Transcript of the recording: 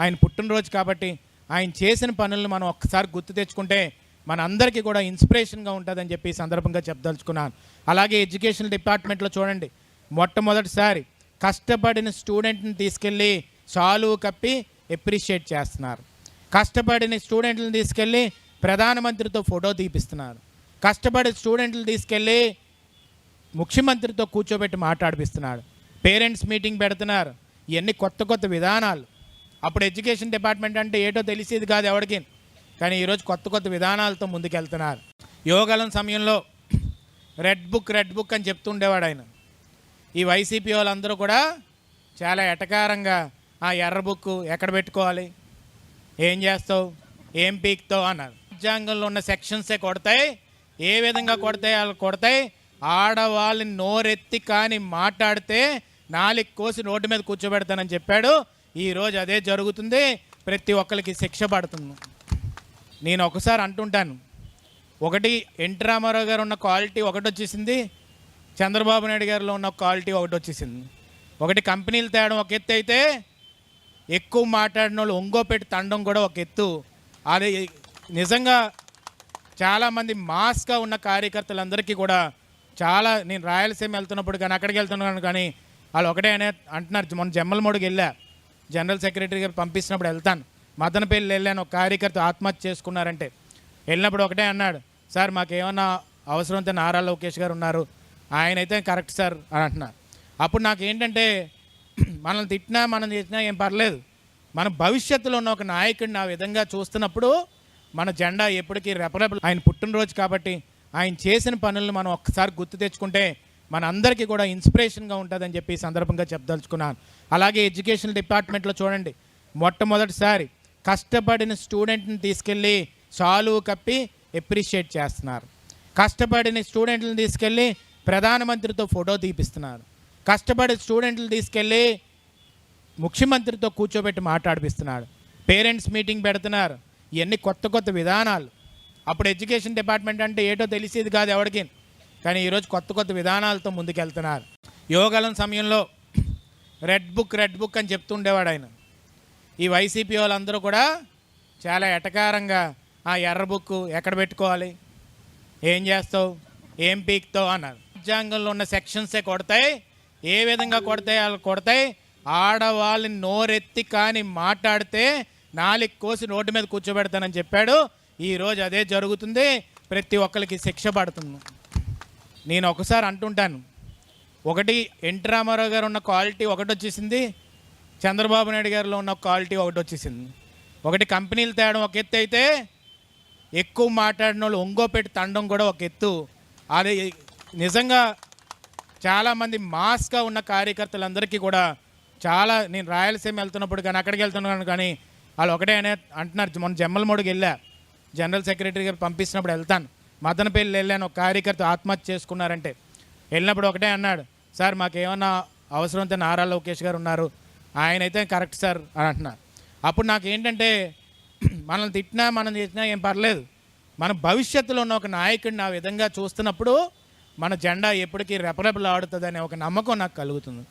ఆయన పుట్టినరోజు కాబట్టి ఆయన చేసిన పనులను మనం ఒక్కసారి గుర్తు తెచ్చుకుంటే మన అందరికీ కూడా ఇన్స్పిరేషన్గా ఉంటుందని చెప్పి ఈ సందర్భంగా చెప్పదలుచుకున్నాను. అలాగే ఎడ్యుకేషన్ డిపార్ట్మెంట్లో చూడండి, మొట్టమొదటిసారి కష్టపడిన స్టూడెంట్ని తీసుకెళ్ళి సాలువు కప్పి ఎప్రిషియేట్ చేస్తున్నారు. కష్టపడిన స్టూడెంట్లను తీసుకెళ్ళి ప్రధానమంత్రితో ఫోటో తీపిస్తున్నారు. కష్టపడి స్టూడెంట్లు తీసుకెళ్ళి ముఖ్యమంత్రితో కూర్చోబెట్టి మాట్లాడిపిస్తున్నాడు. పేరెంట్స్ మీటింగ్ పెడుతున్నారు. ఇవన్నీ కొత్త కొత్త విధానాలు. అప్పుడు ఎడ్యుకేషన్ డిపార్ట్మెంట్ అంటే ఏటో తెలిసేది కాదు ఎవరికి, కానీ ఈరోజు కొత్త కొత్త విధానాలతో ముందుకెళ్తున్నారు. యోగాలం సమయంలో రెడ్ బుక్ అని చెప్తుండేవాడు ఆయన. ఈ వైసీపీ వాళ్ళందరూ కూడా చాలా ఎటకారంగా ఆ ఎర్ర బుక్ ఎక్కడ పెట్టుకోవాలి, ఏం చేస్తావు, ఏం పీక్తావు అన్నారు. రాజ్యాంగంలో ఉన్న సెక్షన్సే కొడతాయి. ఏ విధంగా కొడతాయి? వాళ్ళు కొడతాయి. ఆడవాళ్ళని నోరెత్తి కానీ మాట్లాడితే నాలుగు కోసి రోడ్డు మీద కూర్చోబెడతానని చెప్పాడు. ఈరోజు అదే జరుగుతుంది. ప్రతి ఒక్కరికి శిక్ష పడుతుంది. నేను ఒకసారి అంటుంటాను, ఒకటి ఎన్టీ రామారావు గారు ఉన్న క్వాలిటీ ఒకటి వచ్చేసింది, చంద్రబాబు నాయుడు గారిలో ఉన్న క్వాలిటీ ఒకటి వచ్చేసింది. ఒకటి కంపెనీలు తేడం ఒక ఎత్తు అయితే, ఎక్కువ మాట్లాడిన వాళ్ళు ఒంగోపెట్టి తండం కూడా ఒక ఎత్తు. అది నిజంగా చాలామంది మాస్గా ఉన్న కార్యకర్తలందరికీ కూడా నేను రాయలసీమ వెళ్తున్నప్పుడు కానీ అక్కడికి వెళ్తున్నాను కానీ వాళ్ళు ఒకటే అంటున్నారు. మొన్న జమ్మలమూడికి వెళ్ళా, జనరల్ సెక్రటరీ గారు పంపిస్తున్నప్పుడు వెళ్తాను. మదనపల్లి వెళ్ళాను, ఒక కార్యకర్త ఆత్మహత్య చేసుకున్నారంటే వెళ్ళినప్పుడు ఒకటే అన్నాడు, సార్ మాకేమన్నా అవసరం అయితే నారా లోకేష్ గారు ఉన్నారు, ఆయన అయితే కరెక్ట్ సార్ అని అంటున్నారు. అప్పుడు నాకు ఏంటంటే, మనల్ని తిట్టినా మనం చేసినా ఏం పర్లేదు, మన భవిష్యత్తులో ఉన్న ఒక నాయకుడిని ఆ విధంగా చూస్తున్నప్పుడు మన జెండా ఎప్పటికీ రెపరెపలు. ఆయన పుట్టినరోజు కాబట్టి ఆయన చేసిన పనులను మనం ఒక్కసారి గుర్తు తెచ్చుకుంటే మన అందరికీ కూడా ఇన్స్పిరేషన్గా ఉంటుందని చెప్పి ఈ సందర్భంగా చెప్పదలుచుకున్నాను. అలాగే ఎడ్యుకేషన్ డిపార్ట్మెంట్లో చూడండి, మొట్టమొదటిసారి కష్టపడిన స్టూడెంట్ని తీసుకెళ్ళి సాలువు కప్పి ఎప్రిషియేట్ చేస్తున్నారు. కష్టపడిన స్టూడెంట్లను తీసుకెళ్ళి ప్రధానమంత్రితో ఫోటో తీపిస్తున్నారు. కష్టపడి స్టూడెంట్లు తీసుకెళ్ళి ముఖ్యమంత్రితో కూర్చోబెట్టి మాట్లాడిపిస్తున్నాడు. పేరెంట్స్ మీటింగ్ పెడుతున్నారు. ఇవన్నీ కొత్త కొత్త విధానాలు. అప్పుడు ఎడ్యుకేషన్ డిపార్ట్మెంట్ అంటే ఏటో తెలిసేది కాదు ఎవరికి, కానీ ఈరోజు కొత్త కొత్త విధానాలతో ముందుకెళ్తున్నారు. యోగాలం సమయంలో రెడ్ బుక్ అని చెప్తుండేవాడు ఆయన. ఈ వైసీపీ వాళ్ళందరూ కూడా చాలా ఎటకారంగా ఆ ఎర్ర బుక్ ఎక్కడ పెట్టుకోవాలి, ఏం చేస్తావు, ఏం పీక్తావు అన్నారు. రాజ్యాంగంలో ఉన్న సెక్షన్సే కొడతాయి. ఏ విధంగా కొడతాయి? వాళ్ళు కొడతాయి. ఆడవాళ్ళని నోరెత్తి కానీ మాట్లాడితే నాలుగు కోసి రోడ్డు మీద కూర్చోబెడతానని చెప్పాడు. ఈరోజు అదే జరుగుతుంది. ప్రతి ఒక్కరికి శిక్ష పడుతుంది. నేను ఒకసారి అంటుంటాను, ఒకటి ఎన్టీ రామారావు గారు ఉన్న క్వాలిటీ ఒకటి వచ్చేసింది, చంద్రబాబు నాయుడు గారిలో ఉన్న క్వాలిటీ ఒకటి వచ్చేసింది. ఒకటి కంపెనీలు తేడం ఒక ఎత్తు అయితే, ఎక్కువ మాట్లాడిన వాళ్ళు ఒంగోపెట్టి తండం కూడా ఒక ఎత్తు. అది నిజంగా చాలామంది మాస్గా ఉన్న కార్యకర్తలందరికీ కూడా నేను రాయలసీమ వెళ్తున్నప్పుడు కానీ అక్కడికి వెళ్తున్నాను కానీ వాళ్ళు ఒకటే అంటున్నారు. మొన్న జమ్మలమూడికి వెళ్ళా, జనరల్ సెక్రటరీ గారు పంపిస్తున్నప్పుడు వెళ్తాను. మదనపల్లి వెళ్ళాను, ఒక కార్యకర్త ఆత్మహత్య చేసుకున్నారంటే వెళ్ళినప్పుడు ఒకటే అన్నాడు, సార్ మాకేమన్నా అవసరం అయితే నారా లోకేష్ గారు ఉన్నారు, ఆయన అయితే కరెక్ట్ సార్ అని అంటున్నారు. అప్పుడు నాకు ఏంటంటే, మనల్ని తిట్టినా మనం చేసినా ఏం పర్లేదు, మన భవిష్యత్తులో ఉన్న ఒక నాయకుడిని ఆ విధంగా చూస్తున్నప్పుడు మన జెండా ఎప్పటికీ రెపరెపలు ఆడుతుందనే ఒక నమ్మకం నాకు కలుగుతుంది.